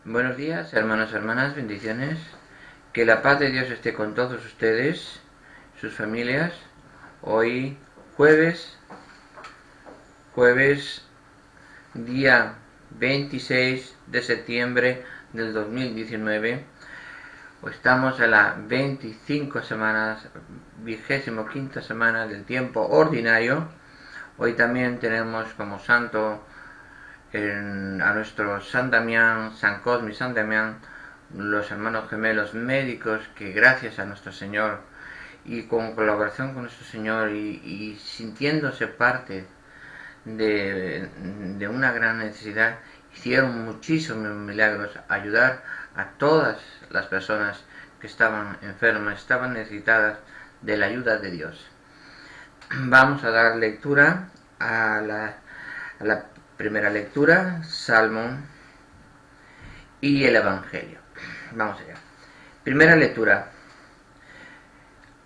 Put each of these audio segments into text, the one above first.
Buenos días, hermanos y hermanas, bendiciones. Que la paz de Dios esté con todos ustedes, sus familias. Hoy, jueves día 26 de septiembre del 2019. Estamos en la 25 semanas, 25ª semana del tiempo ordinario. Hoy también tenemos como santo a nuestro San Damián, San Cosme y San Damián, los hermanos gemelos médicos, que gracias a nuestro Señor y con colaboración con nuestro Señor y sintiéndose parte de una gran necesidad, hicieron muchísimos milagros, ayudar a todas las personas que estaban enfermas, estaban necesitadas de la ayuda de Dios. Vamos a dar lectura a la primera lectura, Salmo y el Evangelio. Vamos allá. Primera lectura.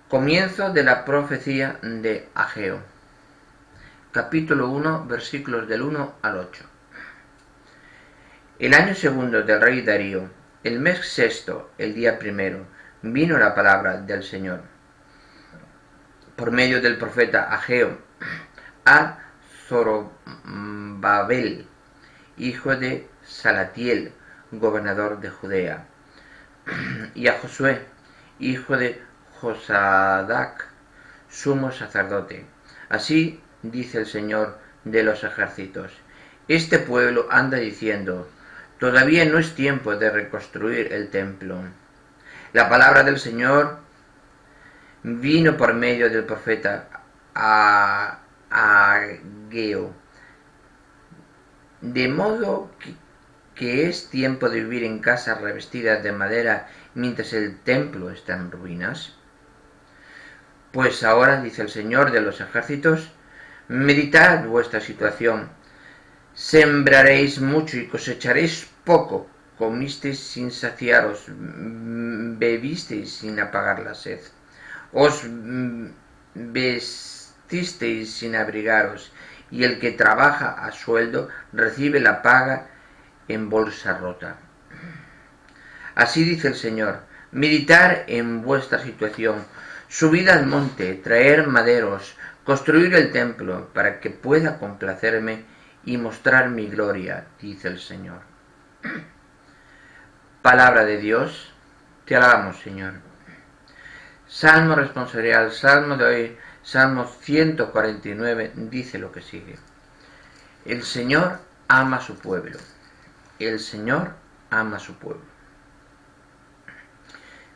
Comienzo de la profecía de Ageo. Capítulo 1, versículos del 1 al 8. El año segundo del rey Darío, el mes sexto, el día primero, vino la palabra del Señor por medio del profeta Ageo a Zorobabel, hijo de Salatiel, gobernador de Judea, y a Josué, hijo de Josadac, sumo sacerdote. Así dice el Señor de los ejércitos: este pueblo anda diciendo, todavía no es tiempo de reconstruir el templo. La palabra del Señor vino por medio del profeta Ageo, de modo que es tiempo de vivir en casas revestidas de madera mientras el templo está en ruinas. Pues ahora, dice el Señor de los ejércitos, meditad vuestra situación. Sembraréis mucho y cosecharéis poco, comisteis sin saciaros, bebisteis sin apagar la sed, os vestisteis sin abrigaros, y el que trabaja a sueldo recibe la paga en bolsa rota. Así dice el Señor: meditar en vuestra situación, subid al monte, traer maderos, construir el templo, para que pueda complacerme y mostrar mi gloria, dice el Señor. Palabra de Dios, te alabamos, Señor. Salmo responsorial, Salmo de hoy, Salmo 149, dice lo que sigue. El Señor ama a su pueblo. El Señor ama a su pueblo.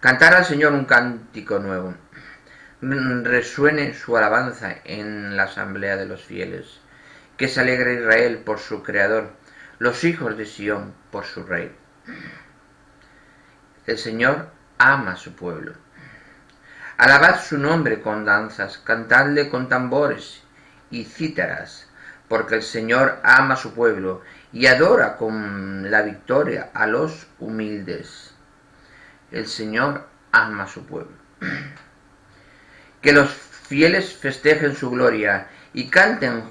Cantar al Señor un cántico nuevo. Resuene su alabanza en la asamblea de los fieles. Que se alegre Israel por su Creador, los hijos de Sión por su Rey. El Señor ama a su pueblo. Alabad su nombre con danzas, cantadle con tambores y cítaras, porque el Señor ama a su pueblo y adora con la victoria a los humildes. El Señor ama a su pueblo. Que los fieles festejen su gloria y canten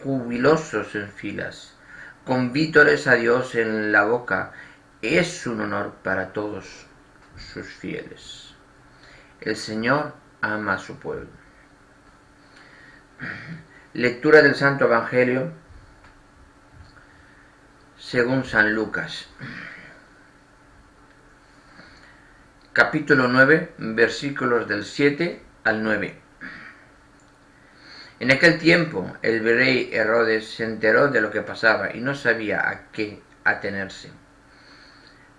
jubilosos en filas, con vítores a Dios en la boca. Es un honor para todos sus fieles. El Señor ama a su pueblo. Lectura del Santo Evangelio según San Lucas. Capítulo 9, versículos del 7 al 9. En aquel tiempo el rey Herodes se enteró de lo que pasaba y no sabía a qué atenerse.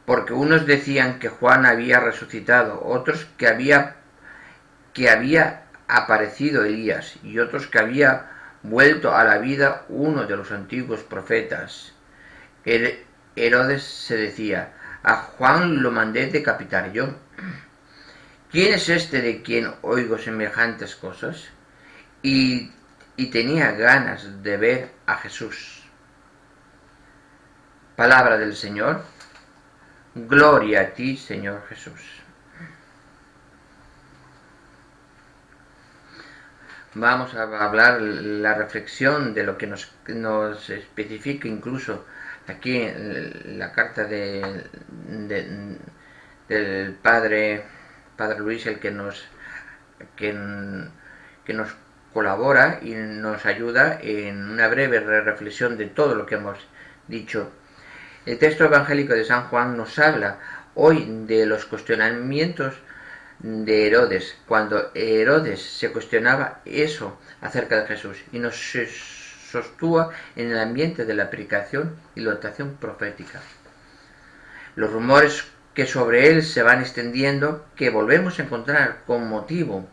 Porque unos decían que Juan había resucitado, otros que había aparecido Elías, y otros que había vuelto a la vida uno de los antiguos profetas. Herodes se decía: a Juan lo mandé decapitar yo. ¿Quién es este de quien oigo semejantes cosas? Y tenía ganas de ver a Jesús. Palabra del Señor. Gloria a ti, Señor Jesús. vamos a hablar la reflexión de lo que nos especifica incluso aquí en la carta del padre Luis, el que, que nos colabora y nos ayuda en una breve reflexión de todo lo que hemos dicho. El texto evangélico de San Juan nos habla hoy de los cuestionamientos de Herodes, cuando Herodes se cuestionaba eso acerca de Jesús y nos sostúa en el ambiente de la predicación y la oración profética. Los rumores que sobre él se van extendiendo, que volvemos a encontrar con motivo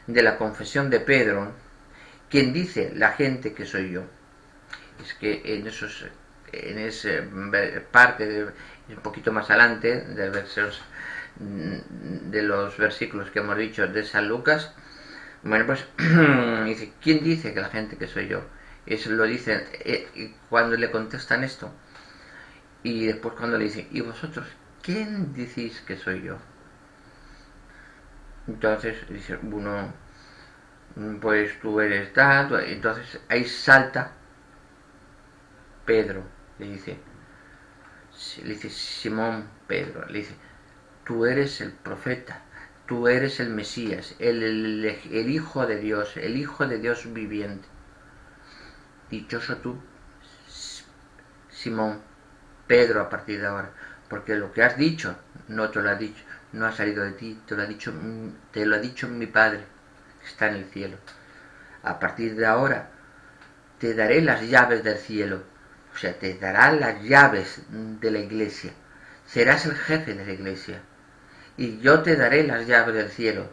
de la confesión de Pedro, quien dice la gente que soy yo. Es que en esa parte, un poquito más adelante, de los versículos que hemos dicho de San Lucas, bueno, pues dice, ¿quién dice que la gente que soy yo? Eso lo dicen cuando le contestan esto. Y después cuando le dicen, ¿y vosotros quién decís que soy yo? Entonces dice uno, pues tú eres tal. Entonces ahí salta Pedro, le dice Simón Pedro, le dice, tú eres el profeta, tú eres el Mesías, el Hijo de Dios, el Hijo de Dios viviente. Dichoso tú, Simón Pedro, a partir de ahora, porque lo que has dicho no te lo ha dicho, no ha salido de ti, te lo ha dicho mi Padre que está en el cielo. A partir de ahora te daré las llaves del cielo, o sea, te dará las llaves de la iglesia, serás el jefe de la iglesia y yo te daré las llaves del cielo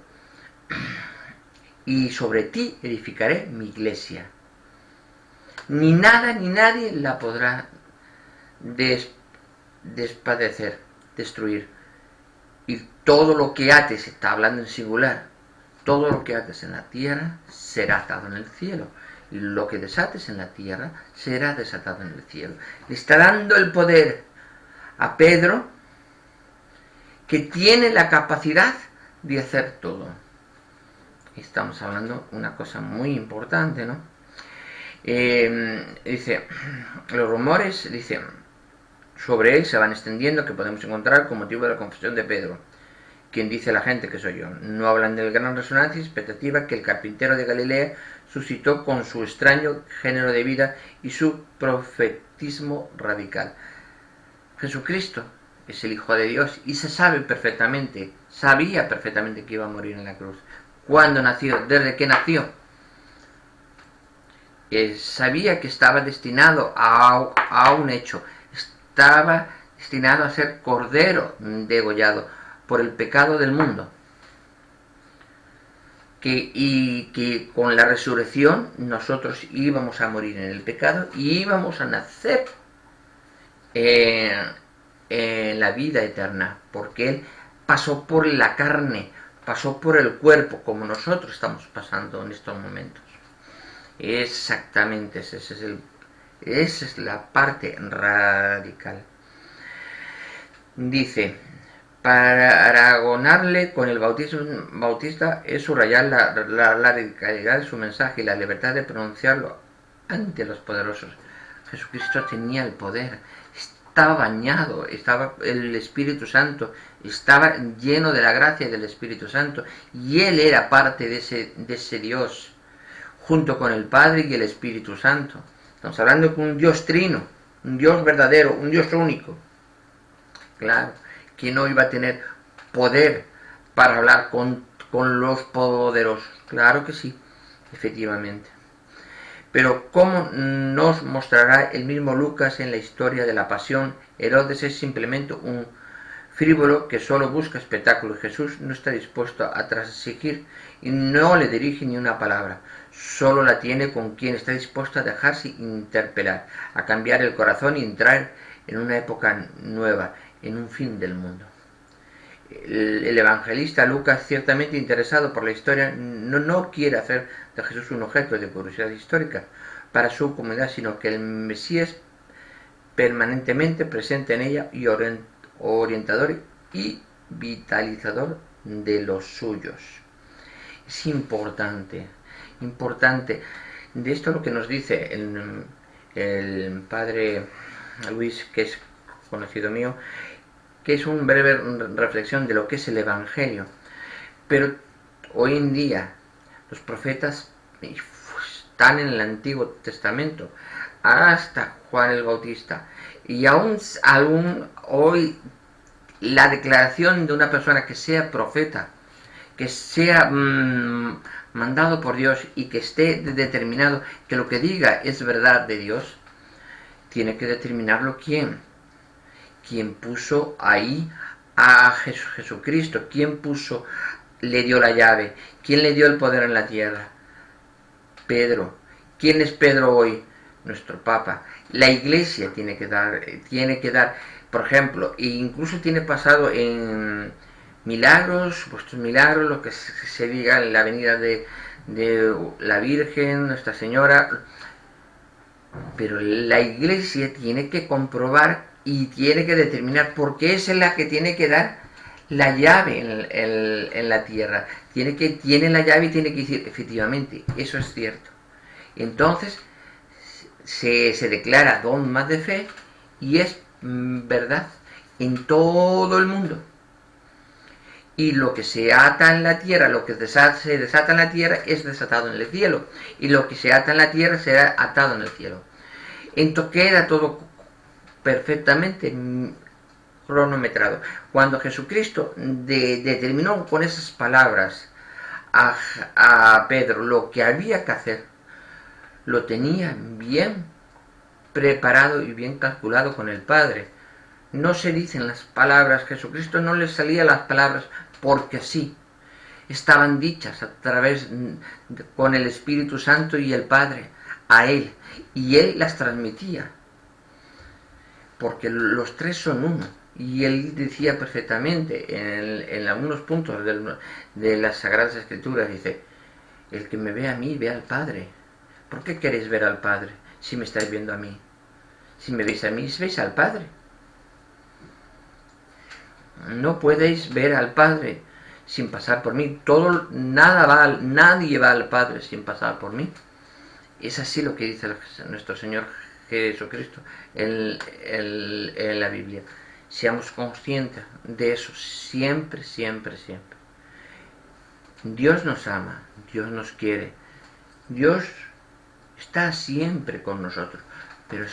y sobre ti edificaré mi iglesia. Ni nada ni nadie la podrá despadecer, destruir. Y todo lo que ates, está hablando en singular, todo lo que ates en la tierra será atado en el cielo. Y lo que desates en la tierra será desatado en el cielo. Le está dando el poder a Pedro, que tiene la capacidad de hacer todo. Estamos hablando de una cosa muy importante, ¿no? Dice, los rumores, dice, sobre él se van extendiendo, que podemos encontrar con motivo de la confesión de Pedro, quien dice la gente que soy yo. No hablan del gran resonancia y expectativa que el carpintero de Galilea suscitó con su extraño género de vida y su profetismo radical. Jesucristo es el Hijo de Dios y sabía perfectamente que iba a morir en la cruz. ¿Cuándo nació? ¿Desde que nació? Sabía que estaba destinado a un hecho. Estaba destinado a ser cordero degollado por el pecado del mundo. Y que con la resurrección nosotros íbamos a morir en el pecado y íbamos a nacer en la vida eterna, porque Él pasó por la carne, pasó por el cuerpo, como nosotros estamos pasando en estos momentos. Exactamente, esa es la parte radical. Dice, para aragonarle con el bautista es subrayar la radicalidad de su mensaje y la libertad de pronunciarlo ante los poderosos. Jesucristo tenía el poder, estaba bañado, estaba el Espíritu Santo, estaba lleno de la gracia del Espíritu Santo y Él era parte de ese Dios, junto con el Padre y el Espíritu Santo. Estamos hablando de un Dios trino, un Dios verdadero, un Dios único. Claro, que no iba a tener poder para hablar con los poderosos. Claro que sí, efectivamente. Pero como nos mostrará el mismo Lucas en la historia de la pasión, Herodes es simplemente un frívolo que solo busca espectáculo. Jesús no está dispuesto a transigir y no le dirige ni una palabra. Solo la tiene con quien está dispuesto a dejarse interpelar, a cambiar el corazón y entrar en una época nueva, en un fin del mundo. El evangelista Lucas, ciertamente interesado por la historia, no quiere hacer de Jesús un objeto de curiosidad histórica para su comunidad, sino que el Mesías permanentemente presente en ella y orientador y vitalizador de los suyos. Es importante importante. De esto lo que nos dice el padre Luis, que es conocido mío, que es una breve reflexión de lo que es el Evangelio. Pero hoy en día los profetas están en el Antiguo Testamento, hasta Juan el Bautista, y aún hoy la declaración de una persona que sea profeta, que sea mandado por Dios y que esté determinado que lo que diga es verdad de Dios, tiene que determinarlo quién puso ahí a Jesucristo, quién le dio la llave, quién le dio el poder en la tierra. Pedro. ¿Quién es Pedro hoy? Nuestro Papa. La Iglesia tiene que dar, por ejemplo, e incluso tiene pasado en milagros, supuestos milagros, lo que se diga en la venida de la Virgen, Nuestra Señora, pero la Iglesia tiene que comprobar y tiene que determinar, porque es la que tiene que dar la llave en la tierra. Tiene la llave y tiene que decir, efectivamente, eso es cierto. Entonces se declara dogma de fe y es verdad en todo el mundo. Y lo que se ata en la tierra, lo que se desata en la tierra es desatado en el cielo. Y lo que se ata en la tierra será atado en el cielo. Entonces queda todo perfectamente cronometrado. Cuando Jesucristo determinó con esas palabras a Pedro lo que había que hacer, lo tenía bien preparado y bien calculado con el Padre. No se dicen las palabras, Jesucristo no le salían las palabras porque sí, estaban dichas a través con el Espíritu Santo y el Padre a él, y él las transmitía, porque los tres son uno. Y él decía perfectamente en algunos puntos de las Sagradas Escrituras, dice, el que me ve a mí ve al Padre. ¿Por qué queréis ver al Padre si me estáis viendo a mí? Si me veis a mí, veis al Padre. No podéis ver al Padre sin pasar por mí. Nadie va al Padre sin pasar por mí. Es así lo que dice nuestro Señor Jesucristo en la Biblia. Seamos conscientes de eso siempre, siempre, siempre. Dios nos ama, Dios nos quiere, Dios está siempre con nosotros, pero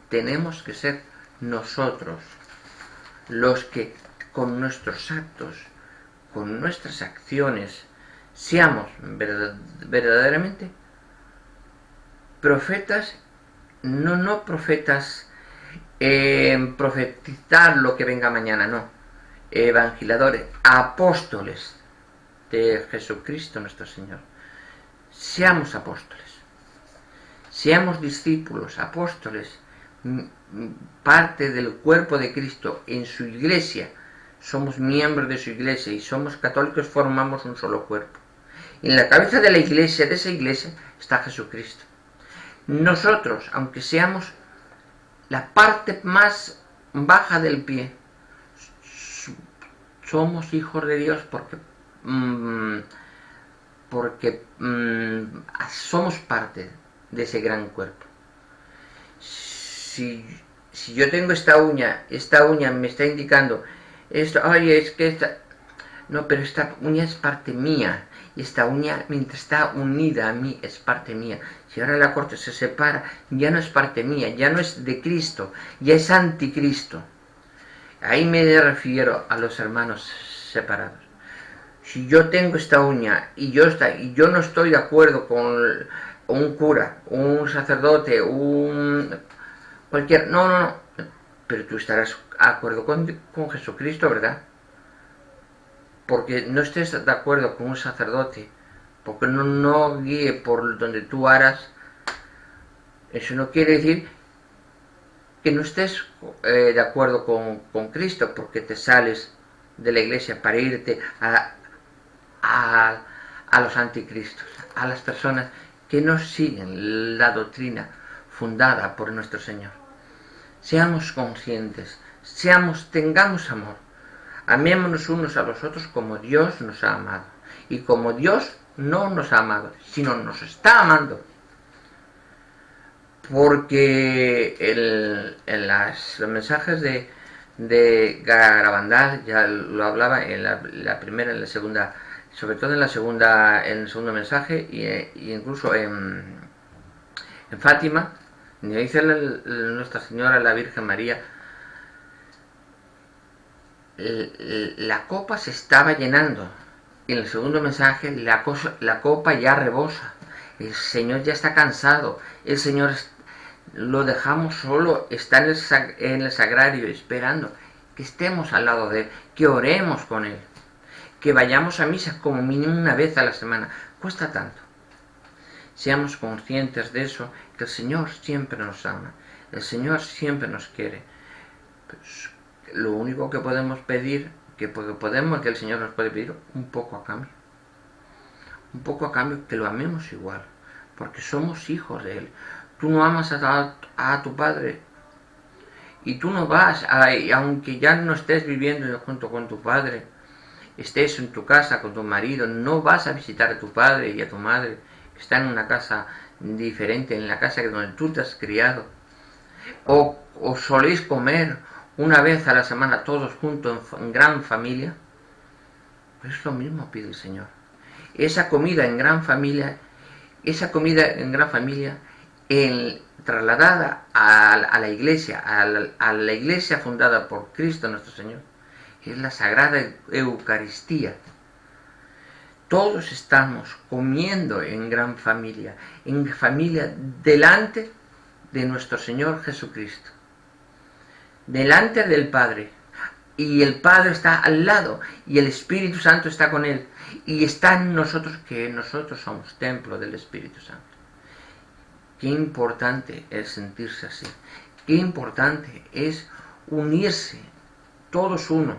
tenemos que ser nosotros los que con nuestros actos, con nuestras acciones, seamos verdaderamente profetas, no profetas profetizar lo que venga mañana, no, evangelistas, apóstoles de Jesucristo nuestro Señor. Seamos apóstoles, seamos discípulos, apóstoles, parte del cuerpo de Cristo en su iglesia. Somos miembros de su iglesia y somos católicos, formamos un solo cuerpo. En la cabeza de la iglesia, de esa iglesia, está Jesucristo. Nosotros, aunque seamos la parte más baja del pie, somos hijos de Dios porque somos parte de ese gran cuerpo. Si yo tengo esta uña me está indicando esto, oye, es que no, pero esta uña es parte mía, y esta uña, mientras está unida a mí, es parte mía. Si ahora la corto, se separa, ya no es parte mía, ya no es de Cristo, ya es anticristo. Ahí me refiero a los hermanos separados. Si yo tengo esta uña y yo no estoy de acuerdo con un cura, un sacerdote, cualquier... No, pero tú estarás de acuerdo con Jesucristo, ¿verdad? Porque no estés de acuerdo con un sacerdote, porque no guíe por donde tú harás, eso no quiere decir que no estés de acuerdo con Cristo, porque te sales de la iglesia para irte a los anticristos, a las personas que no siguen la doctrina fundada por nuestro Señor. Seamos conscientes, tengamos amor, amémonos unos a los otros como Dios nos ha amado y como Dios no nos ha amado, sino nos está amando. Porque en los mensajes de Garabandal ya lo hablaba en la primera, en la segunda, sobre todo en la segunda, en el segundo mensaje, y incluso en Fátima, dice Nuestra Señora, la Virgen María, la copa se estaba llenando. Y en el segundo mensaje, la copa ya rebosa. El Señor ya está cansado. El Señor lo dejamos solo, está en el sagrario esperando que estemos al lado de Él, que oremos con Él, que vayamos a misa como mínimo una vez a la semana. Cuesta tanto. Seamos conscientes de eso, que el Señor siempre nos ama, el Señor siempre nos quiere. Pues, lo único que podemos pedir, que el Señor nos puede pedir un poco a cambio. Un poco a cambio, que lo amemos igual, porque somos hijos de Él. Tú no amas a tu padre y tú no vas, aunque ya no estés viviendo junto con tu padre, estés en tu casa con tu marido, no vas a visitar a tu padre y a tu madre, que están en una casa diferente, en la casa donde tú te has criado. O soléis comer una vez a la semana todos juntos en gran familia. Pues es lo mismo pide el Señor. Esa comida en gran familia, trasladada a la iglesia, a la iglesia fundada por Cristo nuestro Señor, es la Sagrada Eucaristía. Todos estamos comiendo en gran familia delante de nuestro Señor Jesucristo, delante del Padre, y el Padre está al lado, y el Espíritu Santo está con Él, y está en nosotros, que nosotros somos templo del Espíritu Santo. Qué importante es sentirse así, qué importante es unirse, todos uno,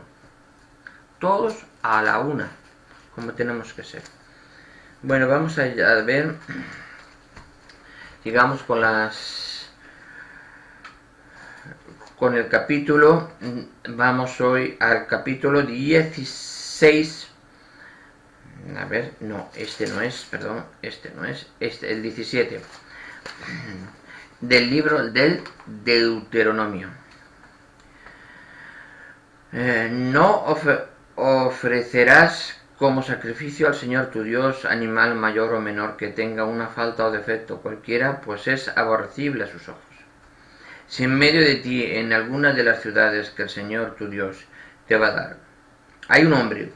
todos a la una, como tenemos que ser. Bueno, vamos a ver, sigamos con el capítulo. Vamos hoy al capítulo 16. A ver, no, este no es, el 17 del libro del Deuteronomio. No ofrecerás como sacrificio al Señor tu Dios animal mayor o menor que tenga una falta o defecto cualquiera, pues es aborrecible a sus ojos. Si en medio de ti, en alguna de las ciudades que el Señor tu Dios te va a dar, hay un hombre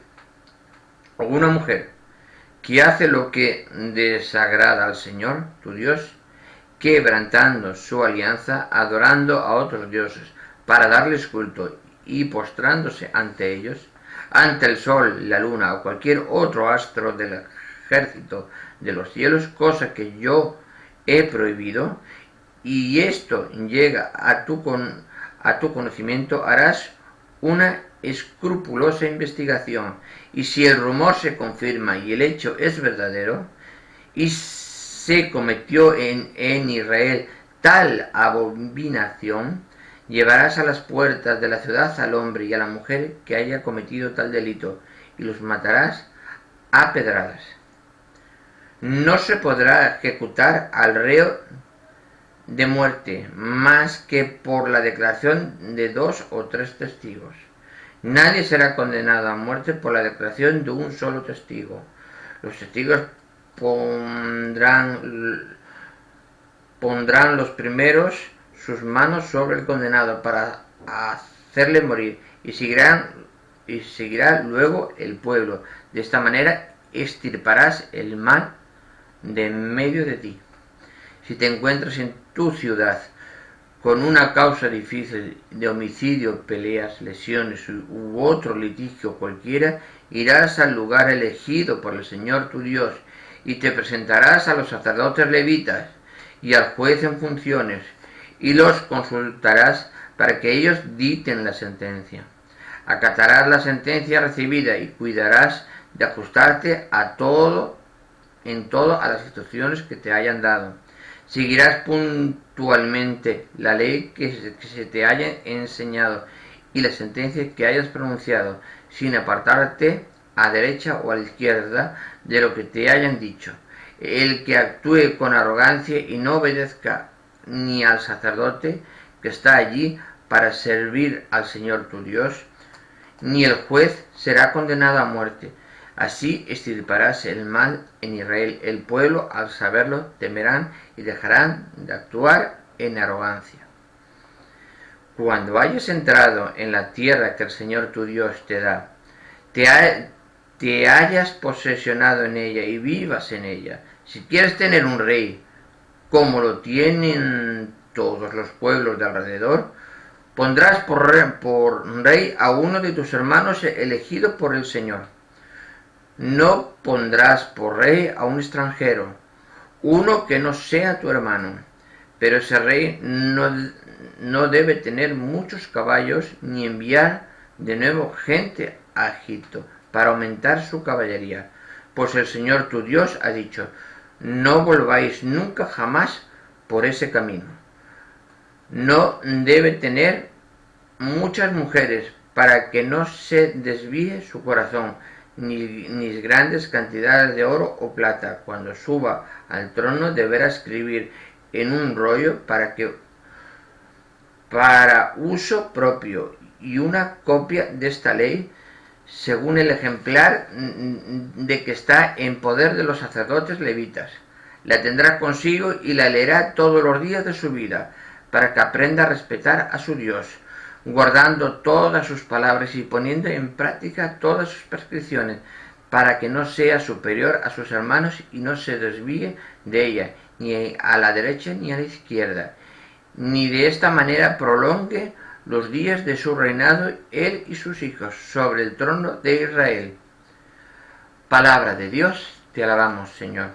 o una mujer que hace lo que desagrada al Señor tu Dios, quebrantando su alianza, adorando a otros dioses para darles culto y postrándose ante ellos, ante el sol, la luna o cualquier otro astro del ejército de los cielos, cosa que yo he prohibido, y esto llega a tu conocimiento, harás una escrupulosa investigación, y si el rumor se confirma y el hecho es verdadero, y se cometió en Israel tal abominación, llevarás a las puertas de la ciudad al hombre y a la mujer que haya cometido tal delito, y los matarás a pedradas. No se podrá ejecutar al reo de muerte más que por la declaración de 2 o 3 testigos. Nadie será condenado a muerte por la declaración de un solo testigo. Los testigos pondrán los primeros sus manos sobre el condenado para hacerle morir, y seguirá luego el pueblo. De esta manera extirparás el mal de en medio de ti. Si te encuentras en tu ciudad con una causa difícil de homicidio, peleas, lesiones u otro litigio cualquiera, irás al lugar elegido por el Señor tu Dios y te presentarás a los sacerdotes levitas y al juez en funciones, y los consultarás para que ellos dicten la sentencia. Acatarás la sentencia recibida y cuidarás de ajustarte en todo a las instrucciones que te hayan dado. Seguirás puntualmente la ley que se te haya enseñado y las sentencias que hayas pronunciado, sin apartarte a derecha o a la izquierda de lo que te hayan dicho. El que actúe con arrogancia y no obedezca ni al sacerdote que está allí para servir al Señor tu Dios, ni el juez será condenado a muerte. Así extirparás el mal en Israel. El pueblo, al saberlo, temerán y dejarán de actuar en arrogancia. Cuando hayas entrado en la tierra que el Señor tu Dios te da, te hayas posesionado en ella y vivas en ella. Si quieres tener un rey, como lo tienen todos los pueblos de alrededor, pondrás por rey a uno de tus hermanos elegido por el Señor. No pondrás por rey a un extranjero, uno que no sea tu hermano, pero ese rey no debe tener muchos caballos ni enviar de nuevo gente a Egipto para aumentar su caballería, pues el Señor tu Dios ha dicho: no volváis nunca jamás por ese camino. No debe tener muchas mujeres para que no se desvíe su corazón, ni grandes cantidades de oro o plata. Cuando suba al trono deberá escribir en un rollo para uso propio y una copia de esta ley según el ejemplar de que está en poder de los sacerdotes levitas. La tendrá consigo y la leerá todos los días de su vida, para que aprenda a respetar a su Dios, guardando todas sus palabras y poniendo en práctica todas sus prescripciones, para que no sea superior a sus hermanos y no se desvíe de ella, ni a la derecha ni a la izquierda, ni de esta manera prolongue los días de su reinado él y sus hijos sobre el trono de Israel. Palabra de Dios, te alabamos, Señor.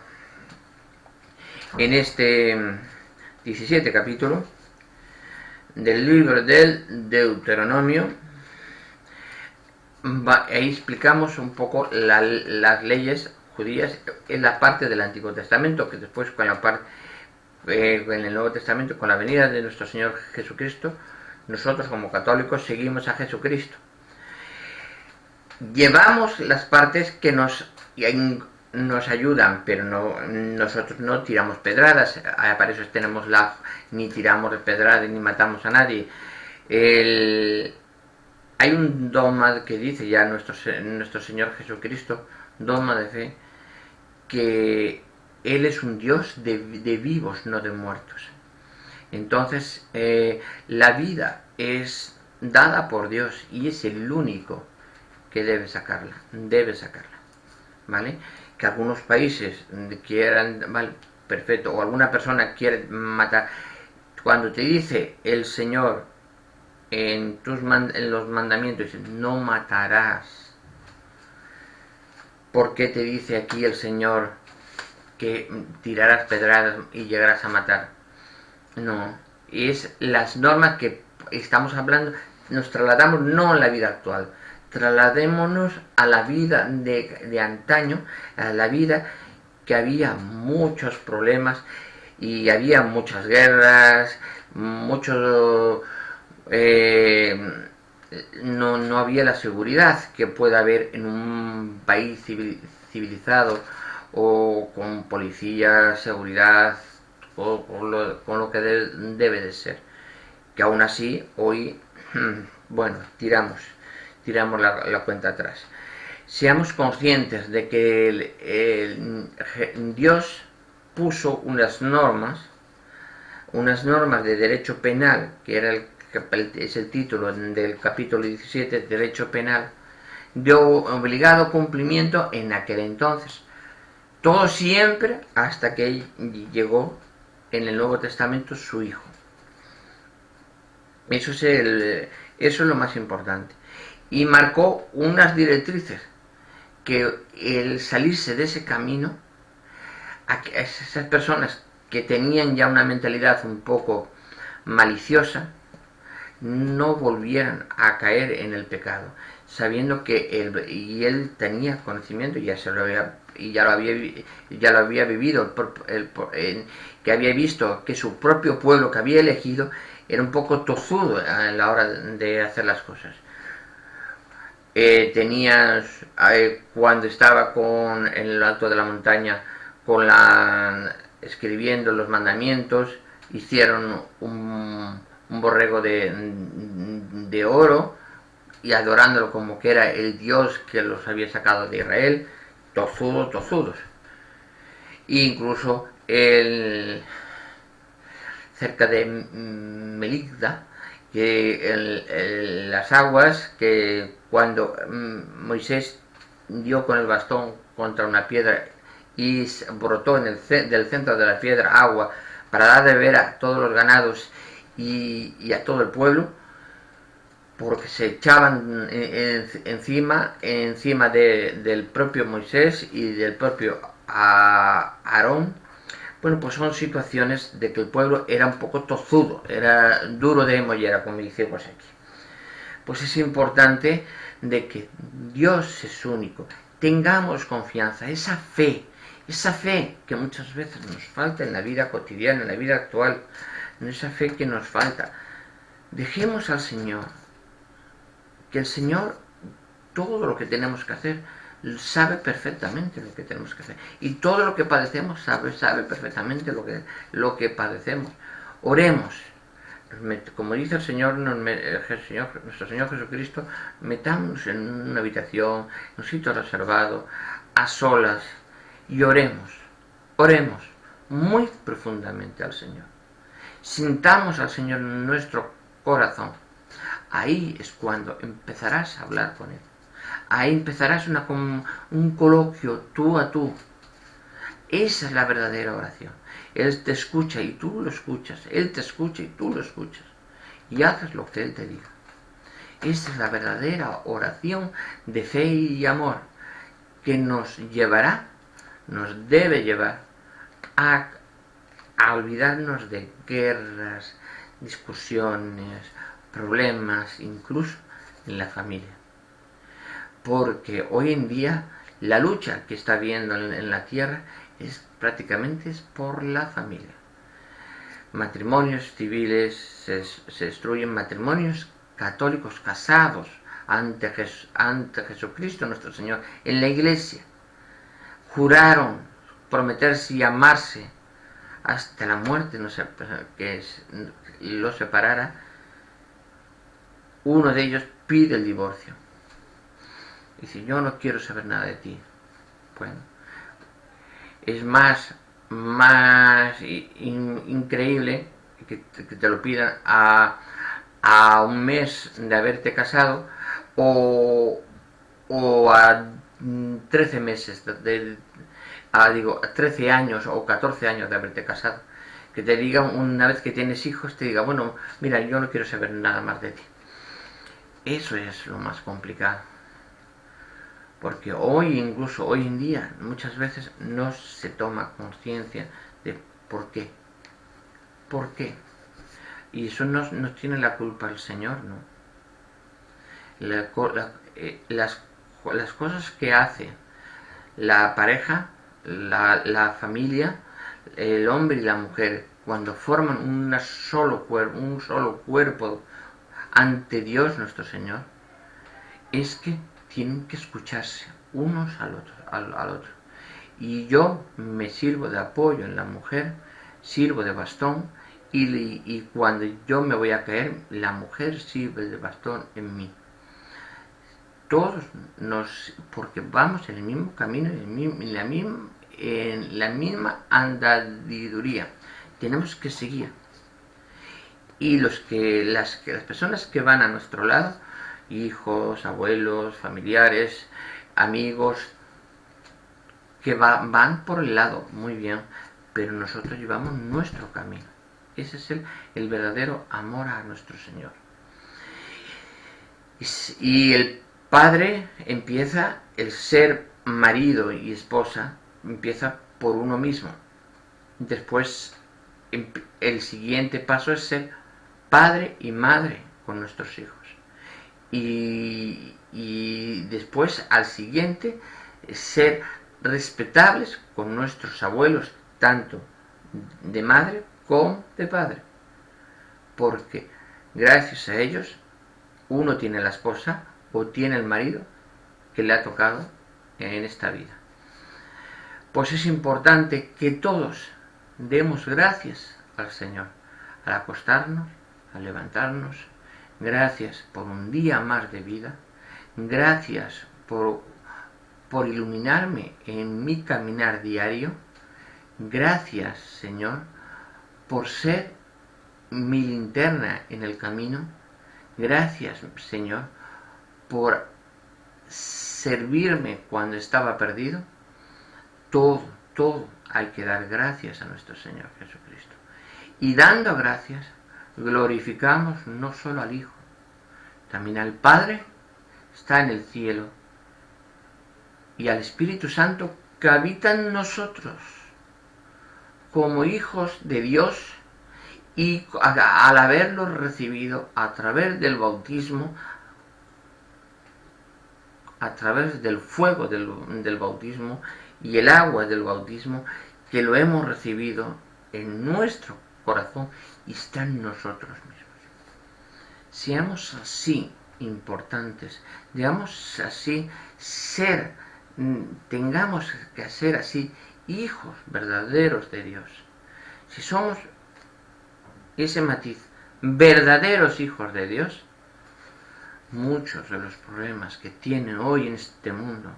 En este 17 capítulo del libro del Deuteronomio, ahí explicamos un poco las leyes judías en la parte del Antiguo Testamento, que después con la parte en el Nuevo Testamento, con la venida de nuestro Señor Jesucristo, nosotros como católicos seguimos a Jesucristo. Llevamos las partes que nos ayudan, pero nosotros no tiramos pedradas. Para eso tenemos ni tiramos pedradas ni matamos a nadie. Hay un dogma que dice ya nuestro Señor Jesucristo, dogma de fe, que Él es un Dios de vivos, no de muertos. Entonces, la vida es dada por Dios y es el único que debe sacarla, ¿vale? Que algunos países quieran, vale, perfecto, o alguna persona quiere matar. Cuando te dice el Señor en los mandamientos, dice, no matarás, ¿por qué te dice aquí el Señor que tirarás pedradas y llegarás a matar? No, es las normas que estamos hablando, nos trasladamos no a la vida actual, trasladémonos a la vida de antaño, a la vida que había muchos problemas y había muchas guerras, no había la seguridad que puede haber en un país civilizado o con policía, seguridad, con lo que debe de ser, que aún así hoy, bueno, tiramos la cuenta atrás. Seamos conscientes de que Dios puso unas normas de derecho penal, que es el título del capítulo 17, derecho penal, de obligado cumplimiento en aquel entonces. Todo siempre hasta que llegó en el Nuevo Testamento su Hijo. Eso es lo más importante. Y marcó unas directrices que el salirse de ese camino, a esas personas que tenían ya una mentalidad un poco maliciosa, no volvieran a caer en el pecado, sabiendo que él tenía conocimiento, ya lo había vivido, que había visto que su propio pueblo que había elegido era un poco tozudo a la hora de hacer las cosas. Cuando estaba en el alto de la montaña escribiendo los mandamientos, hicieron un borrego de oro y adorándolo como que era el Dios que los había sacado de Israel, tozudos. E incluso cerca de Meligda, que las aguas que cuando Moisés dio con el bastón contra una piedra y brotó del centro de la piedra agua para dar de beber a todos los ganados y a todo el pueblo, porque se echaban encima del propio Moisés y del propio Aarón. Bueno, pues son situaciones de que el pueblo era un poco tozudo, era duro de mollera, como decimos aquí. Pues es importante de que Dios es único, tengamos confianza, esa fe que muchas veces nos falta en la vida cotidiana, en la vida actual, esa fe que nos falta. Dejemos al Señor, que el Señor, todo lo que tenemos que hacer, sabe perfectamente lo que tenemos que hacer. Y todo lo que padecemos sabe perfectamente lo que padecemos. Oremos. Como dice el Señor, nuestro Señor Jesucristo, metamos en una habitación, en un sitio reservado, a solas, y oremos muy profundamente al Señor. Sintamos al Señor en nuestro corazón. Ahí es cuando empezarás a hablar con Él. Ahí empezarás un coloquio tú a tú. Esa es la verdadera oración. Él te escucha y tú lo escuchas. Él te escucha y tú lo escuchas. Y haces lo que Él te diga. Esa es la verdadera oración de fe y amor, que nos debe llevar a olvidarnos de guerras, discusiones, problemas, incluso en la familia. Porque hoy en día la lucha que está habiendo en la tierra prácticamente es por la familia. Matrimonios civiles se destruyen, matrimonios católicos casados ante Jesucristo nuestro Señor en la iglesia. Juraron prometerse y amarse hasta la muerte, que los separara. Uno de ellos pide el divorcio. Dice, yo no quiero saber nada de ti. Bueno, es más increíble que te lo pidan a un mes de haberte casado o a 13 meses, a 13 años o 14 años de haberte casado. Que te digan, una vez que tienes hijos, te diga, bueno, mira, yo no quiero saber nada más de ti. Eso es lo más complicado. Porque incluso hoy en día, muchas veces no se toma conciencia de por qué. ¿Por qué? Y eso no tiene la culpa el Señor, ¿no? Las cosas que hace la pareja, la familia, el hombre y la mujer, cuando forman un solo cuerpo ante Dios nuestro Señor, es que tienen que escucharse unos al otro. Y yo me sirvo de apoyo en la mujer, sirvo de bastón, y cuando yo me voy a caer, la mujer sirve de bastón en mí. Todos porque vamos en el mismo camino, en la misma andadiduría. Tenemos que seguir. Y las personas que van a nuestro lado, hijos, abuelos, familiares, amigos, que van por el lado, muy bien, pero nosotros llevamos nuestro camino. Ese es el verdadero amor a nuestro Señor. Y el padre empieza, el ser marido y esposa, empieza por uno mismo. Después, el siguiente paso es ser padre y madre con nuestros hijos. Y después, al siguiente, ser respetables con nuestros abuelos, tanto de madre como de padre. Porque gracias a ellos, uno tiene la esposa, o tiene el marido que le ha tocado en esta vida. Pues es importante que todos demos gracias al Señor al acostarnos, al levantarnos. Gracias por un día más de vida. Gracias por iluminarme en mi caminar diario. Gracias, Señor, por ser mi linterna en el camino. Gracias, Señor, por servirme cuando estaba perdido. Todo hay que dar gracias a nuestro Señor Jesucristo. Y dando gracias, glorificamos no solo al Hijo, también al Padre, está en el cielo, y al Espíritu Santo que habita en nosotros, como hijos de Dios, y al haberlo recibido a través del bautismo, a través del fuego del bautismo y el agua del bautismo, que lo hemos recibido en nuestro corazón y está en nosotros mismos. Seamos así importantes, digamos así, tengamos que ser así hijos verdaderos de Dios. Si somos ese matiz, verdaderos hijos de Dios, muchos de los problemas que tienen hoy en este mundo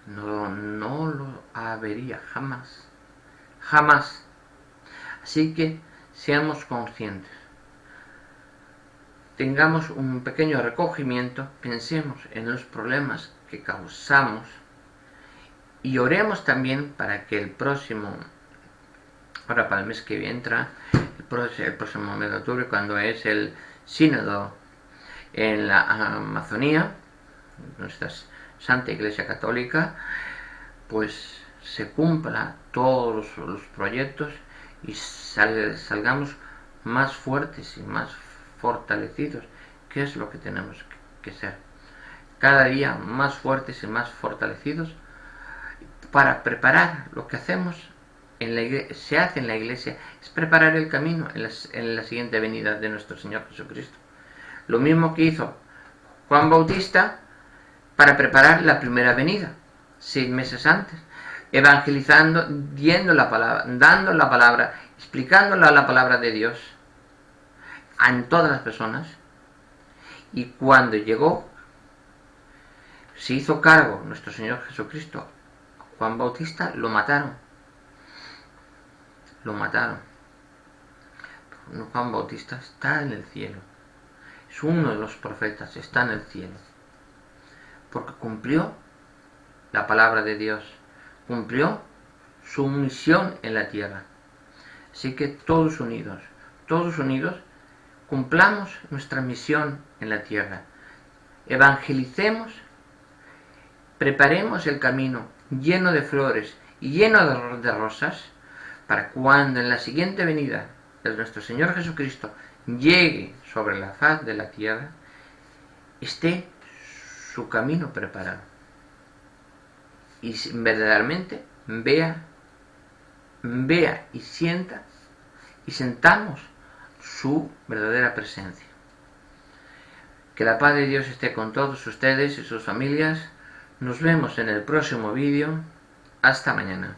no lo habría jamás. Así que seamos conscientes, tengamos un pequeño recogimiento, pensemos en los problemas que causamos y oremos también para que ahora para el mes que entra, el próximo mes de octubre, cuando es el sínodo en la Amazonía, nuestra Santa Iglesia Católica, pues se cumpla todos los proyectos y salgamos más fuertes y más fortalecidos, que es lo que tenemos que ser. Cada día más fuertes y más fortalecidos para preparar lo que hacemos se hace en la Iglesia, es preparar el camino en la siguiente venida de nuestro Señor Jesucristo. Lo mismo que hizo Juan Bautista para preparar la primera venida, 6 meses antes, evangelizando, dando la palabra, explicándola la palabra de Dios en todas las personas. Y cuando llegó, se hizo cargo nuestro Señor Jesucristo, Juan Bautista, lo mataron. Juan Bautista está en el cielo, es uno de los profetas, está en el cielo, porque cumplió la palabra de Dios, cumplió su misión en la tierra. Así que todos unidos, cumplamos nuestra misión en la tierra, evangelicemos, preparemos el camino lleno de flores y lleno de rosas, para cuando en la siguiente venida de nuestro Señor Jesucristo llegue sobre la faz de la tierra, esté su camino preparado y verdaderamente vea y sienta y sentamos su verdadera presencia. Que la paz de Dios esté con todos ustedes y sus familias. Nos vemos en el próximo vídeo. Hasta mañana.